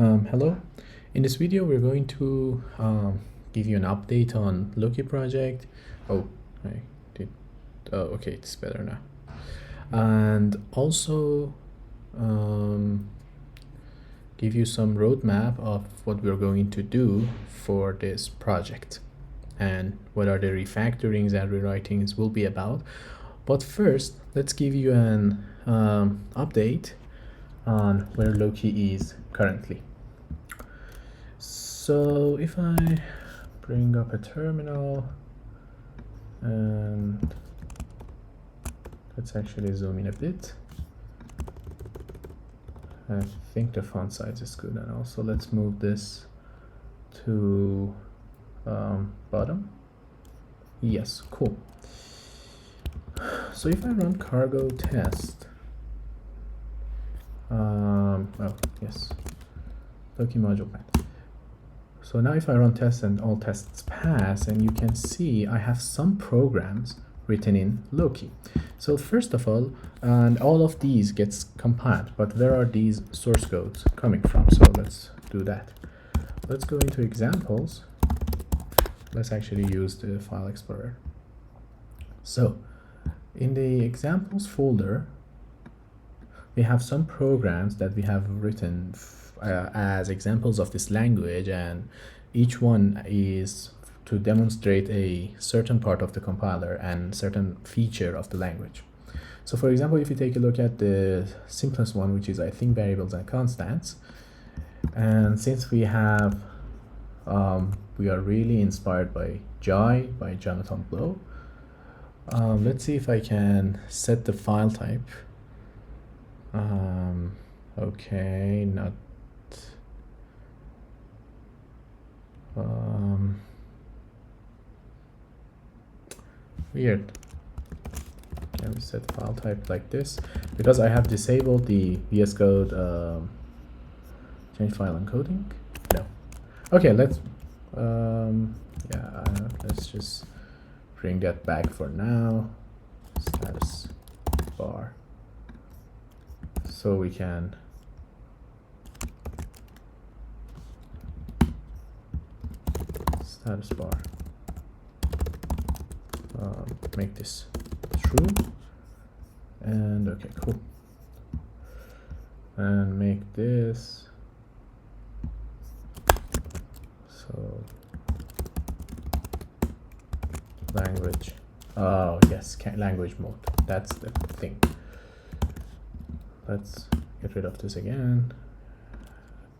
Hello. In this video, we're going to give you an update on Loki project. Oh, I did. Oh, okay, it's better now. And also give you some roadmap of what we're going to do for this project and what are the refactorings and rewritings will be about. But first, let's give you an update on where Loki is currently. So if I bring up a terminal and let's actually zoom in a bit. I think the font size is good, and also let's move this to bottom. Yes, cool. So if I run cargo test, oh yes, Loki module path. So now if I run tests and all tests pass, and you can see I have some programs written in Loki. So first of all, and all of these gets compiled, but where are these source codes coming from? So let's do that. Let's go into examples. Let's actually use the file explorer. So in the examples folder, we have some programs that we have written as examples of this language, and each one is to demonstrate a certain part of the compiler and certain feature of the language. So for example, if you take a look at the simplest one, which is I think variables and constants, and since we have we are really inspired by Jai by Jonathan Blow, let's see if I can set the file type. Okay, not weird. Can we set file type like this? Because I have disabled the VS Code change file encoding. No. Okay, let's let's just bring that back for now. Status bar. So we can status bar make this true, and okay, cool, and make this so language. Oh yes, language mode, that's the thing. Let's get rid of this again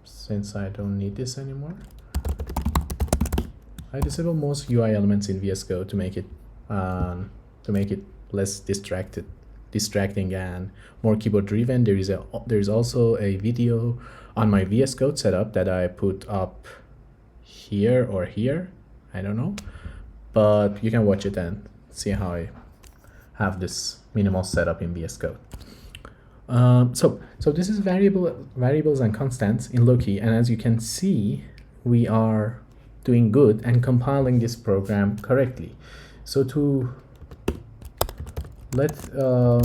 since I don't need this anymore. I disable most UI elements in VS Code to make it less distracting and more keyboard driven. There is also a video on my VS Code setup that I put up here or here, I don't know, but you can watch it and see how I have this minimal setup in VS Code. So this is variables and constants in Loki, and as you can see, we are doing good and compiling this program correctly. So to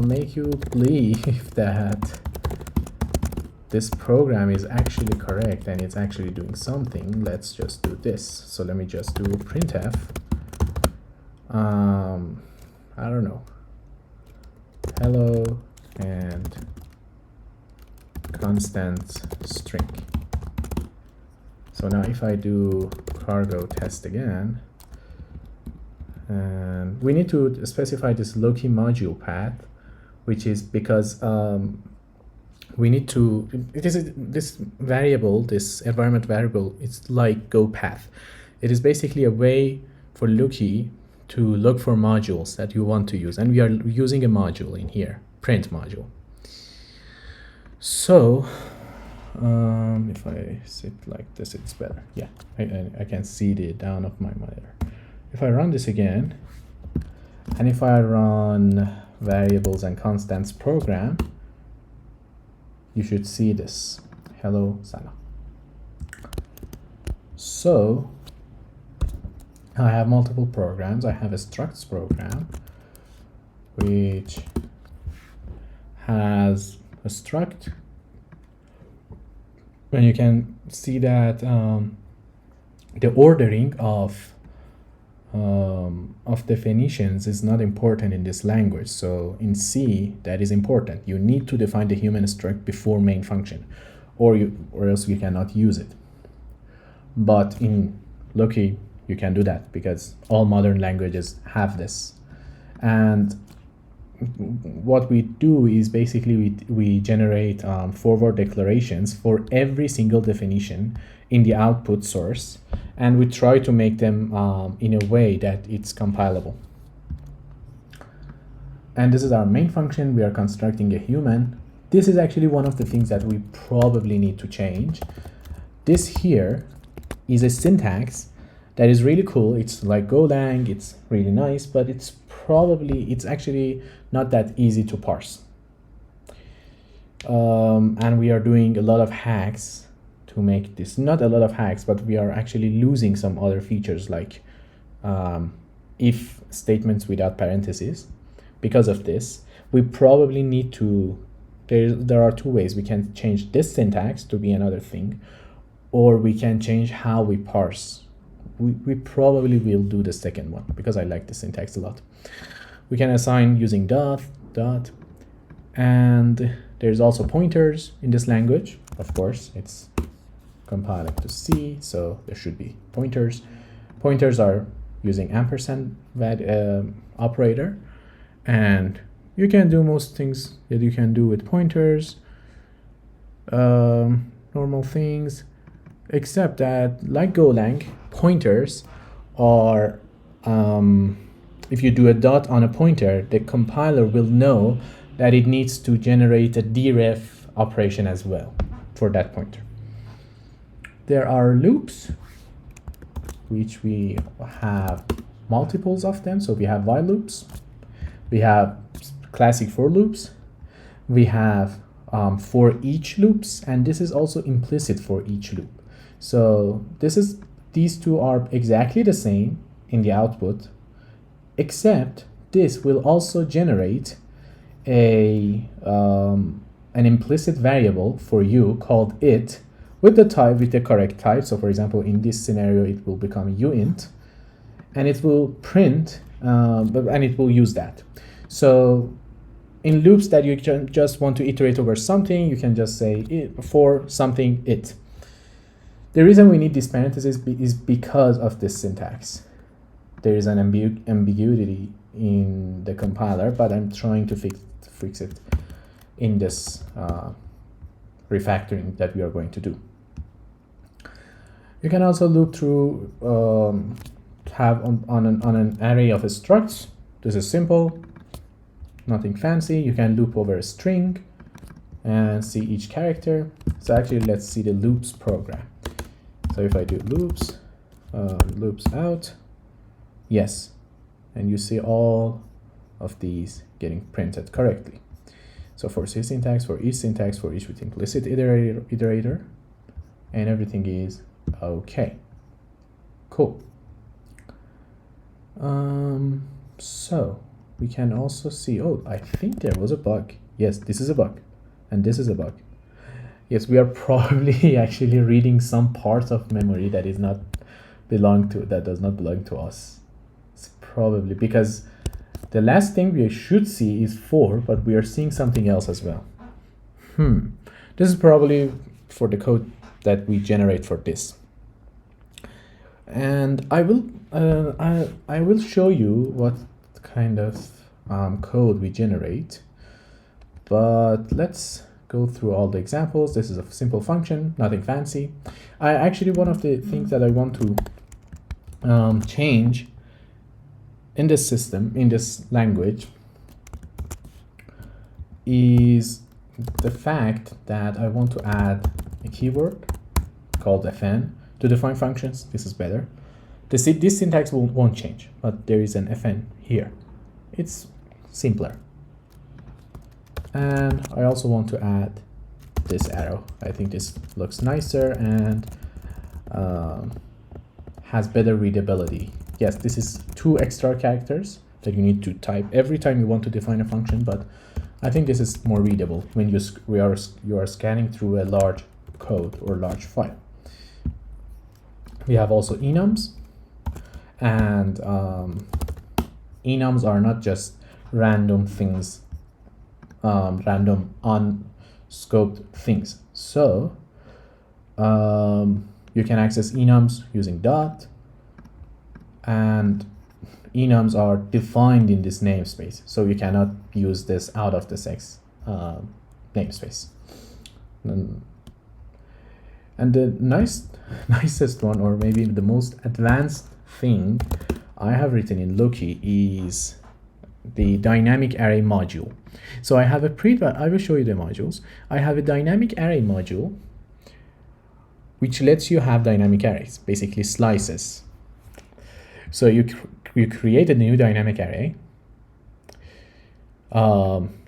make you believe that this program is actually correct and it's actually doing something, let's just do this. So let me just do printf. I don't know, hello and constant string. So now if I do cargo test again, and we need to specify this Loki module path, which is because we need to, this variable, this environment variable, it's like go path. It is basically a way for Loki to look for modules that you want to use, and we are using a module in here, print module. So if I sit like this, it's better. Yeah, I can see the down of my monitor. If I run this again, and if I run variables and constants program, you should see this. Hello, Sana. So I have multiple programs. I have a structs program, which has a struct And you can see that the ordering of definitions is not important in this language. So in C, that is important. You need to define the human struct before main function, or else you cannot use it. But in Loki, you can do that because all modern languages have this. And what we do is basically we generate forward declarations for every single definition in the output source, and we try to make them in a way that it's compilable. And this is our main function. We are constructing a human. This is actually one of the things that we probably need to change. This here is a syntax that is really cool. It's like Golang, it's really nice, but it's actually not that easy to parse. And we are doing a lot of hacks to make this, not a lot of hacks, but we are actually losing some other features like if statements without parentheses. Because of this, we probably need to, there are two ways. We can change this syntax to be another thing, or we can change how we parse. We probably will do the second one because I like the syntax a lot. We can assign using dot, and there's also pointers in this language. Of course, it's compiling to C, so there should be pointers. Pointers are using ampersand operator, and you can do most things that you can do with pointers, normal things, except that like Golang, pointers are, if you do a dot on a pointer, the compiler will know that it needs to generate a deref operation as well for that pointer. There are loops, which we have multiples of them. So we have while loops, we have classic for loops, we have for each loops, and this is also implicit for each loop. So these two are exactly the same in the output, except this will also generate an implicit variable for you called it with the correct type. So for example, in this scenario, it will become uint, and it will print, and it will use that. So in loops that you just want to iterate over something, you can just say it for something it. The reason we need these parentheses is because of this syntax. There is an ambiguity in the compiler, but I'm trying to fix it in this refactoring that we are going to do. You can also loop through, have on an array of structs. This is simple, nothing fancy. You can loop over a string and see each character. So actually, let's see the loops program. So if I do loops, loops out, yes, and you see all of these getting printed correctly. So for C syntax, for each with implicit iterator, and everything is okay. Cool. So we can also see, oh, I think there was a bug. Yes, this is a bug, and this is a bug. Yes, we are probably actually reading some parts of memory that does not belong to us. It's probably because the last thing we should see is 4, but we are seeing something else as well. This is probably for the code that we generate for this. And I will show you what kind of code we generate, but let's go through all the examples. This is a simple function, nothing fancy. One of the things that I want to change in this system, in this language, is the fact that I want to add a keyword called fn to define functions. This is better. This syntax won't change, but there is an fn here. It's simpler. And I also want to add this arrow. I think this looks nicer and has better readability. Yes, this is 2 extra characters that you need to type every time you want to define a function, but I think this is more readable when you are scanning through a large code or large file. We have also enums, and enums are not just random things, random unscoped things. So you can access enums using dot, and enums are defined in this namespace, so you cannot use this out of the sex namespace. And the nicest one, or maybe the most advanced thing I have written in Loki, is the dynamic array module. So I have I will show you the modules. I have a dynamic array module which lets you have dynamic arrays, basically slices. So you create a new dynamic array.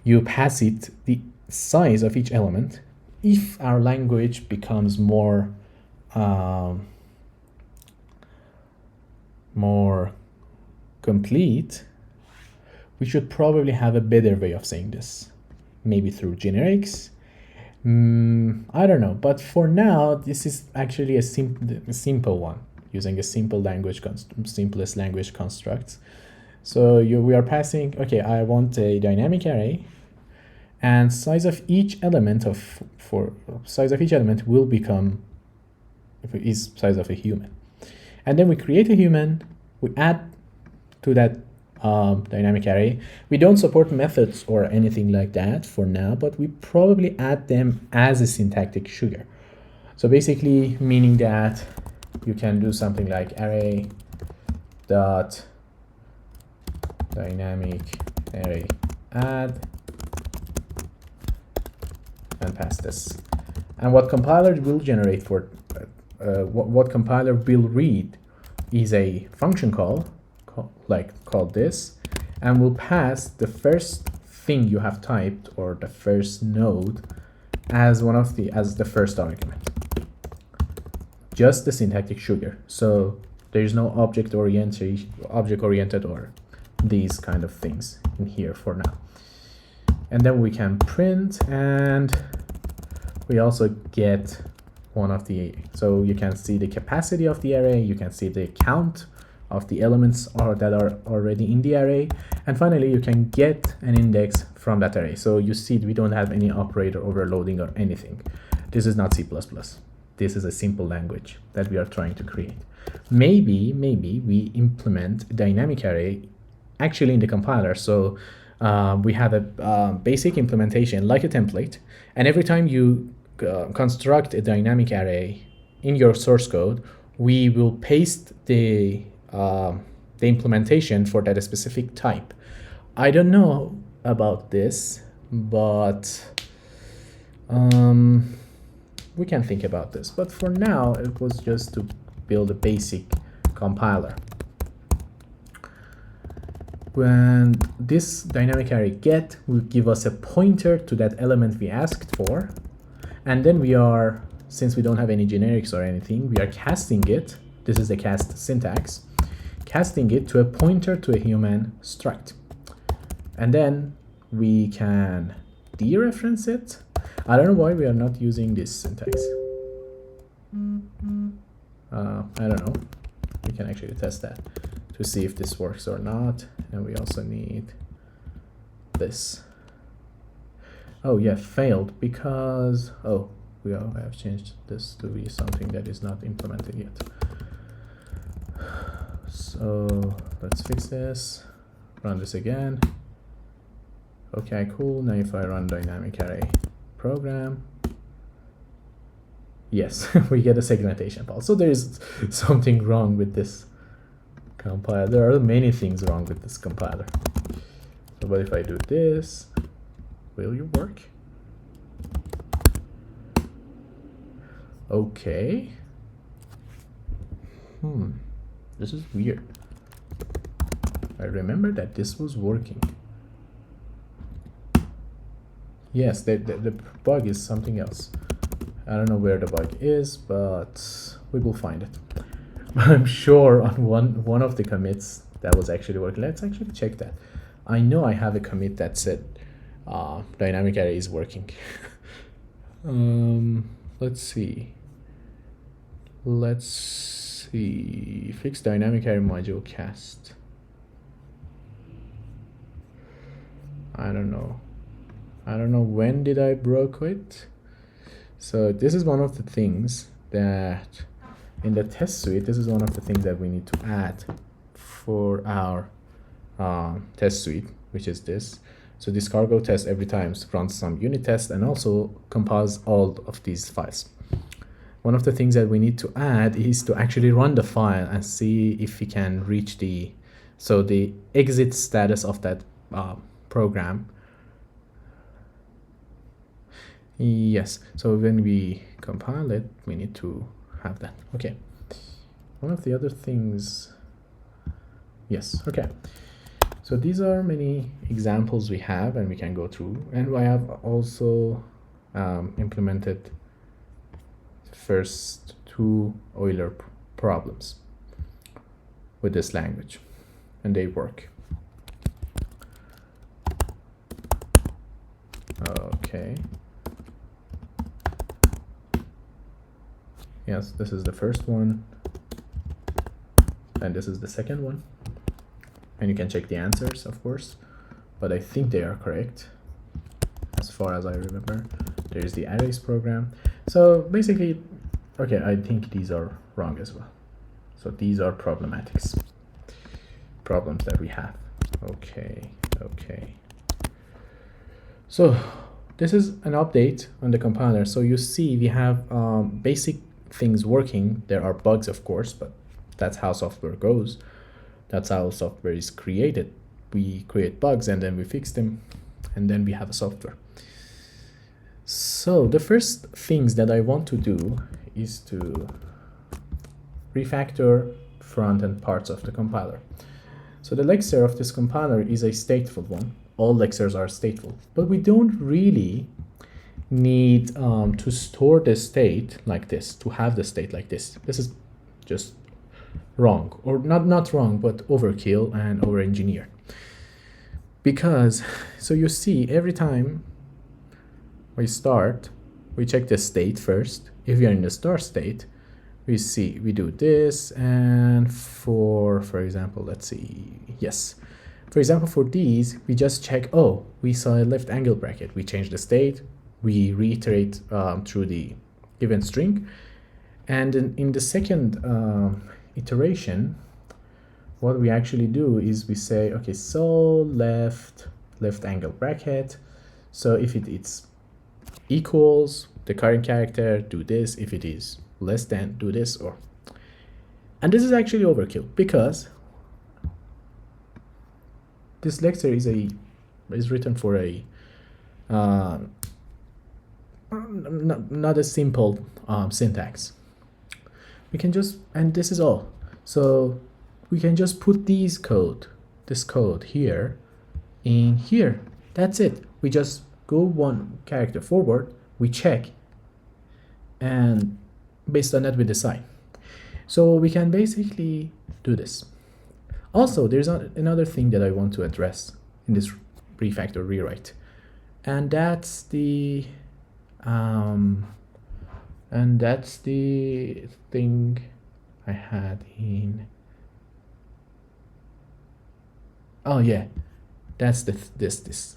You pass it the size of each element. If our language becomes more complete, we should probably have a better way of saying this, maybe through generics. I don't know, but for now this is actually a simple one, using a simplest language constructs. So we are passing, okay, I want a dynamic array, and size of each element will become is size of a human. And then we create a human, we add to that dynamic array. We don't support methods or anything like that for now, but we probably add them as a syntactic sugar. So basically meaning that you can do something like array dot dynamic array add and pass this. And what compiler will generate for what compiler will read is a function called this, and will pass the first thing you have typed, or the first node, as the first argument. Just the syntactic sugar. So there is no object oriented or these kind of things in here for now. And then we can print, and we also get one of the, so you can see the capacity of the array, you can see the count of the elements that are already in the array, and finally you can get an index from that array. So you see we don't have any operator overloading or anything. This is not C++. This is a simple language that we are trying to create. Maybe we implement a dynamic array actually in the compiler. So we have a basic implementation like a template, and every time you construct a dynamic array in your source code, we will paste the implementation for that specific type. I don't know about this, but we can think about this. But for now, it was just to build a basic compiler. When this dynamic array get will give us a pointer to that element we asked for, and then we are, since we don't have any generics or anything, we are casting it. This is the cast syntax, casting it to a pointer to a human struct, and then we can dereference it. I don't know why we are not using this syntax. I don't know. We can actually test that to see if this works or not. And we also need this. Oh yeah, failed because, oh, we have changed this to be something that is not implemented yet. So let's fix this, run this again. Okay, cool. Now if I run dynamic array program, yes, we get a segmentation fault. So there is something wrong with this compiler. There are many things wrong with this compiler. So what if I do this? Will you work? Okay. This is weird. I remember that this was working. Yes, the bug is something else. I don't know where the bug is, but we will find it. I'm sure on one of the commits that was actually working. Let's actually check that. I know I have a commit that said dynamic array is working. let's see. Let's see. Fix dynamic array module cast. I don't know when did I broke it. So this is one of the things that in the test suite, this is one of the things that we need to add for our test suite, which is this. So this cargo test every time runs some unit test and also compiles all of these files. One of the things that we need to add is to actually run the file and see if we can reach the exit status of that program. Yes, so when we compile it, we need to have that. Okay, one of the other things, yes, okay. So these are many examples we have and we can go through, and I have also implemented first two Euler problems with this language, and they work. Okay. Yes, this is the first one, and this is the second one. And you can check the answers, of course, but I think they are correct as far as I remember. There's the arrays program. So basically, okay, I think these are wrong as well. So these are problems that we have. Okay. So this is an update on the compiler. So you see we have basic things working. There are bugs, of course, but that's how software goes. That's how software is created. We create bugs and then we fix them, and then we have a software. So the first things that I want to do is to refactor front-end parts of the compiler. So the Lexer of this compiler is a stateful one. All Lexers are stateful, but we don't really need to store the state like this, to have the state like this. This is just wrong, or not wrong, but overkill and over-engineered. Because, so you see, every time we start, we check the state first. If we are in the start state, we do this, and for example, let's see, yes. For example, for these, we just check, oh, we saw a left angle bracket. We change the state, we reiterate through the given string, and in the second iteration, what we actually do is we say, okay, so left angle bracket. So if it's equals the current character, do this. If it is less than, do this. And this is actually overkill, because this Lexer is written for a not a simple syntax. We can just, and this is all. So we can just put this code here in here. That's it. We just go one character forward, we check, and based on that we decide. So we can basically do this. Also, there's another thing that I want to address in this refactor rewrite, and that's the thing I had in, oh yeah, that's this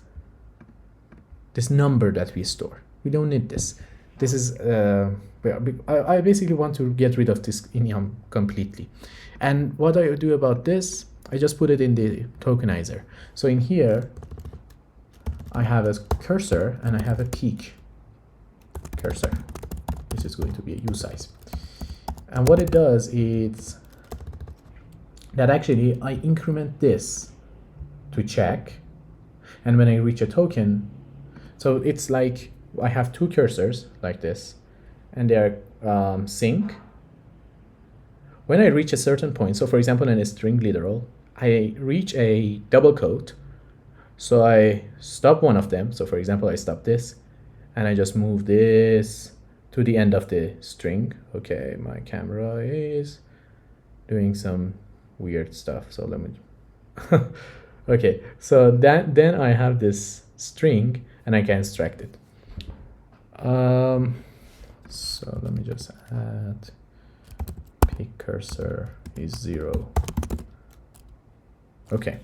number that we store. We don't need this. This is I basically want to get rid of this enum completely. And what I do about this, I just put it in the tokenizer. So in here, I have a cursor and I have a peak cursor, which is going to be a usize. And what it does is that actually I increment this to check, and when I reach a token, so it's like I have two cursors like this, and they are sync. When I reach a certain point, so for example in a string literal, I reach a double quote, so I stop one of them. So for example, I stop this, and I just move this to the end of the string. Okay, my camera is doing some weird stuff, so let me okay, so then I have this string and I can extract it. So let me just add pick cursor is 0. Okay,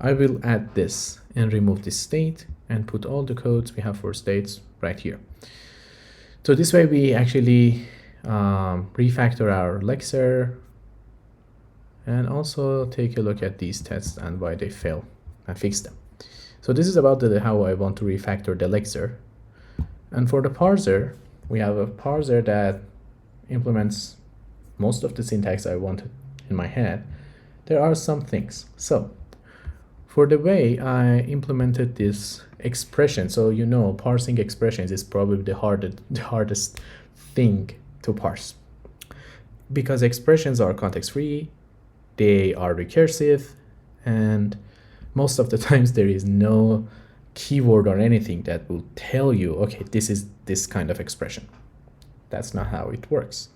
I will add this and remove this state and put all the codes we have for states right here. So this way we actually refactor our Lexer and also take a look at these tests and why they fail and fix them. So this is about how I want to refactor the Lexer. And for the parser, we have a parser that implements most of the syntax I wanted in my head. There are some things. So for the way I implemented this expression, so you know parsing expressions is probably the hardest thing to parse, because expressions are context-free, they are recursive, and most of the times there is no keyword or anything that will tell you, okay, this is this kind of expression. That's not how it works.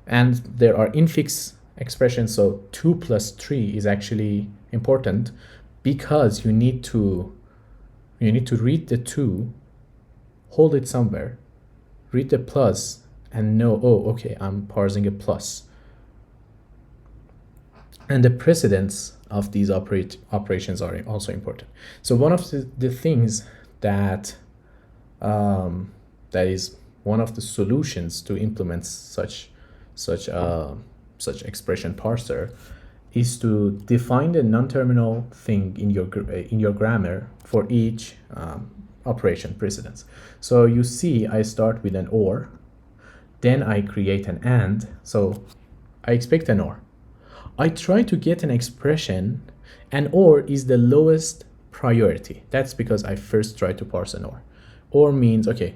And there are infix expressions, so 2 plus 3 is actually important because you need to read the 2, hold it somewhere, read the plus, and know, oh, okay, I'm parsing a plus. And the precedence of these operations are also important. So one of the things that that is one of the solutions to implement such expression parser is to define the non-terminal thing in your grammar for each operation precedence. So you see, I start with an or, then I create an and. So I expect an or. I try to get an expression, and or is the lowest priority. That's because I first try to parse an or. Or means, okay,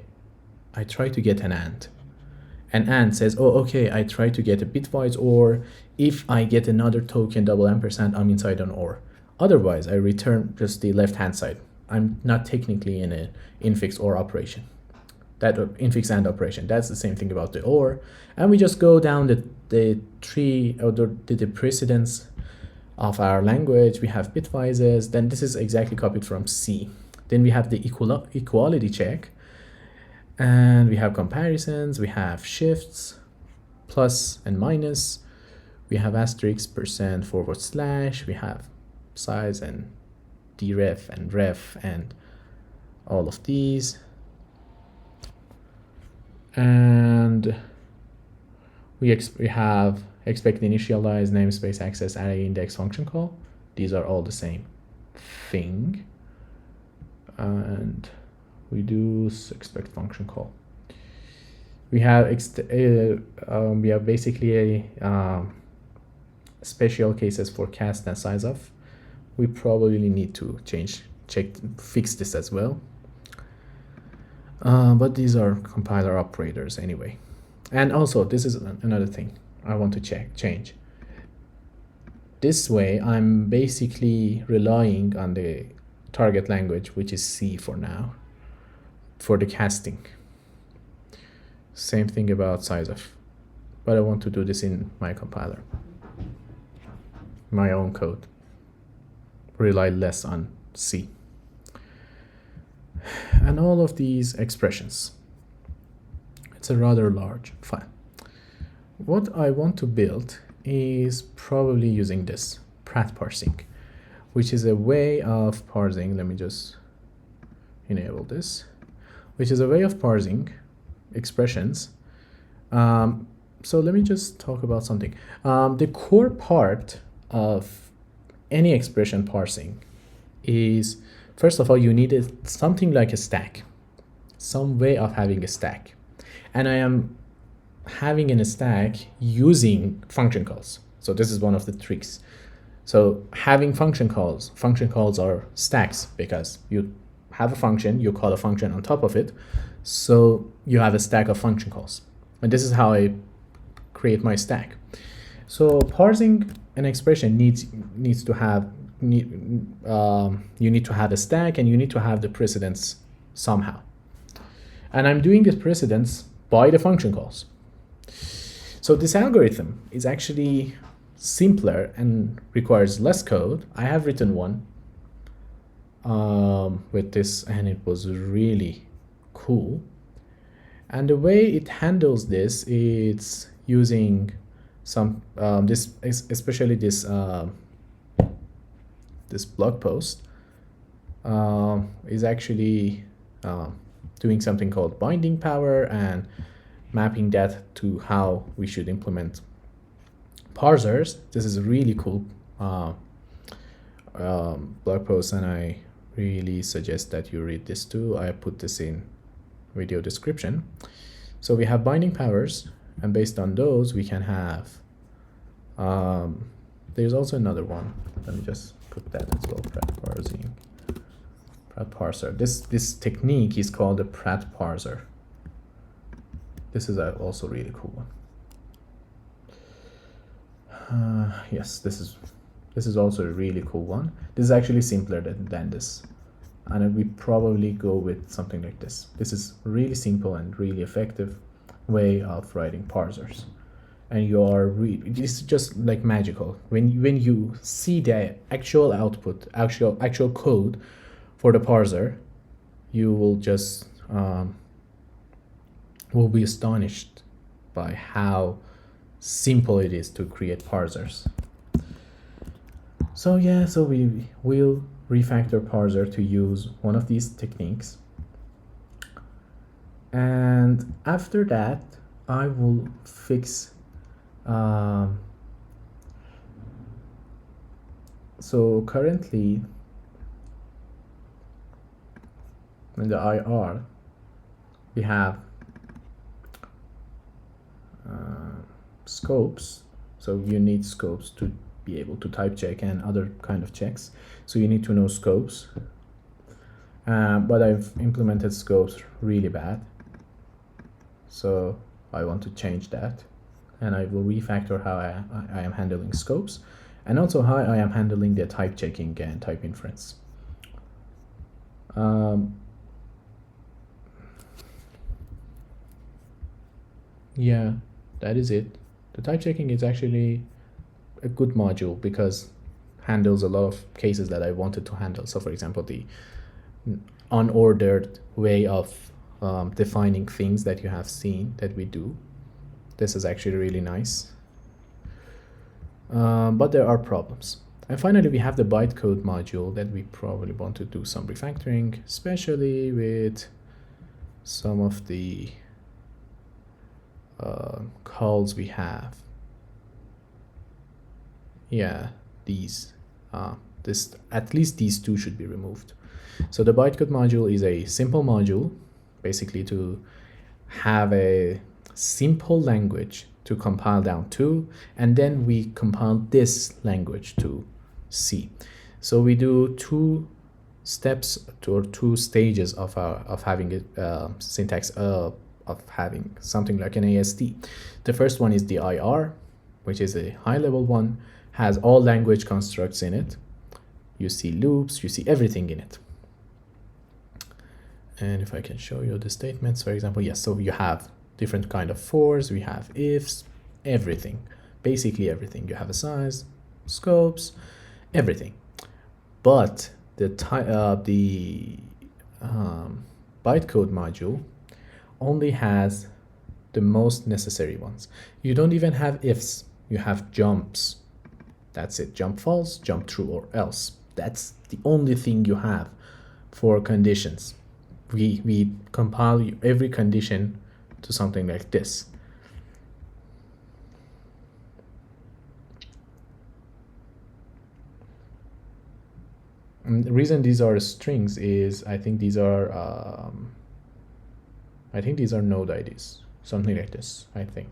I try to get an and. An and says, oh, okay, I try to get a bitwise or. If I get another token double ampersand, I'm inside an or. Otherwise, I return just the left-hand side. I'm not technically in an infix or operation. That infix and operation. That's the same thing about the or. And we just go down the tree or the precedence of our language. We have bitwises. Then this is exactly copied from C. Then we have the equality check. And we have comparisons. We have shifts, plus and minus. We have asterisk, percent, forward slash. We have size and deref and ref and all of these. And we have expect initialize, namespace, access, array, index, function call. These are all the same thing. And we do expect function call. We have basically special cases for cast and size of. We probably need to fix this as well. But these are compiler operators anyway. And also, this is another thing I want to change. This way, I'm basically relying on the target language, which is C for now, for the casting. Same thing about size of. But I want to do this in my compiler, my own code. Rely less on C. And all of these expressions. It's a rather large file. What I want to build is probably using this, prat parsing, which is a way of parsing. Let me just enable this, which is a way of parsing expressions. So let me just talk about something. The core part of any expression parsing is, first of all, you need something like a stack, some way of having a stack. And I am having in a stack using function calls. So this is one of the tricks. So having function calls are stacks because you have a function, you call a function on top of it. So you have a stack of function calls. And this is how I create my stack. So parsing an expression needs to have, you need to have a stack, and you need to have the precedence somehow. And I'm doing this precedence by the function calls. So this algorithm is actually simpler and requires less code. I have written one with this, and it was really cool. And the way it handles this, it's using some especially this this blog post is actually doing something called binding power and mapping that to how we should implement parsers. This is a really cool blog post, and I really suggest that you read this too. I put this in video description. So we have binding powers, and based on those we can have there's also another one. Let me just put that as well. Prat parser. This technique is called the Prat parser. This is also really cool one. Yes, this is also a really cool one. This is actually simpler than this, and we probably go with something like this. This is really simple and really effective way of writing parsers, and you are this is just like magical. When you see the actual output, actual code for the parser, you will just will be astonished by how simple it is to create parsers. So yeah, so we will refactor parser to use one of these techniques, and after that I will fix so currently in the IR we have scopes. So you need scopes to be able to type check and other kind of checks. So you need to know scopes. But I've implemented scopes really bad. So I want to change that. And I will refactor how I am handling scopes, and also how I am handling the type checking and type inference. Yeah, that is it. The type checking is actually a good module because handles a lot of cases that I wanted to handle. So for example, the unordered way of defining things that you have seen that we do. This is actually really nice. But there are problems. And finally, we have the bytecode module that we probably want to do some refactoring, especially with some of the calls we have. Yeah, these at least these two should be removed. So the bytecode module is a simple module, basically to have a simple language to compile down to, and then we compile this language to C. So we do two steps or two stages of having a syntax of having something like an AST. The first one is the IR, which is a high level one, has all language constructs in it. You see loops, you see everything in it. And if I can show you the statements, for example, yes, so you have different kind of fors, we have ifs, everything, basically everything. You have a size, scopes, everything. But the bytecode module only has the most necessary ones. You don't even have ifs, you have jumps. That's it, jump false, jump true or else. That's the only thing you have for conditions. We compile every condition to something like this. And the reason these are strings is I think these are node IDs, something like this, I think.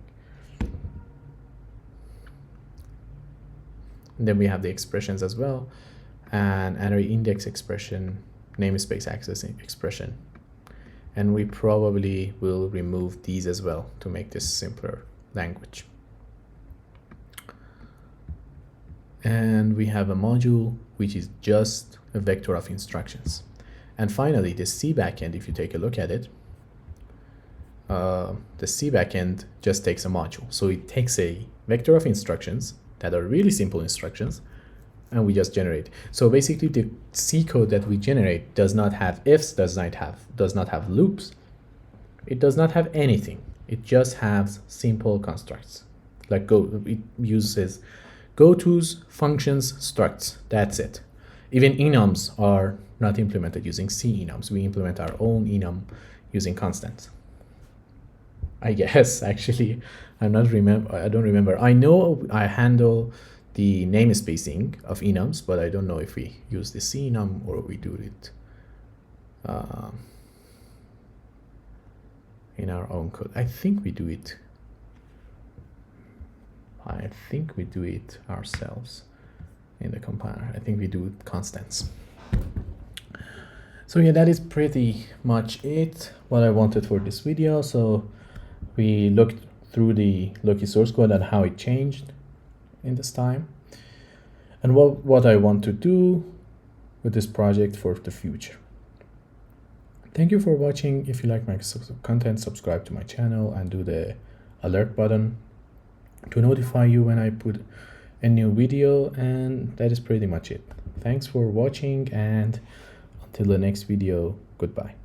And then we have the expressions as well, and array index expression, namespace access expression. And we probably will remove these as well to make this simpler language. And we have a module which is just a vector of instructions. And finally, the C backend, if you take a look at it, the C backend just takes a module. So it takes a vector of instructions that are really simple instructions, and we just generate. So basically the C code that we generate does not have ifs, does not have loops, It does not have anything. It just has simple constructs. Like it uses gotos, functions, structs. That's it. Even enums are not implemented using C enums. We implement our own enum using constants. I guess actually, I don't remember. I know I handle the namespacing of enums, but I don't know if we use the C enum or we do it in our own code. I think we do it. I think we do it ourselves in the compiler. I think we do constants. So yeah, that is pretty much it, what I wanted for this video. So we looked through the Loki source code and how it changed in this time, and what I want to do with this project for the future. Thank you for watching. If you like my content, subscribe to my channel and do the alert button to notify you when I put a new video, and that is pretty much it. Thanks for watching, and until the next video, goodbye.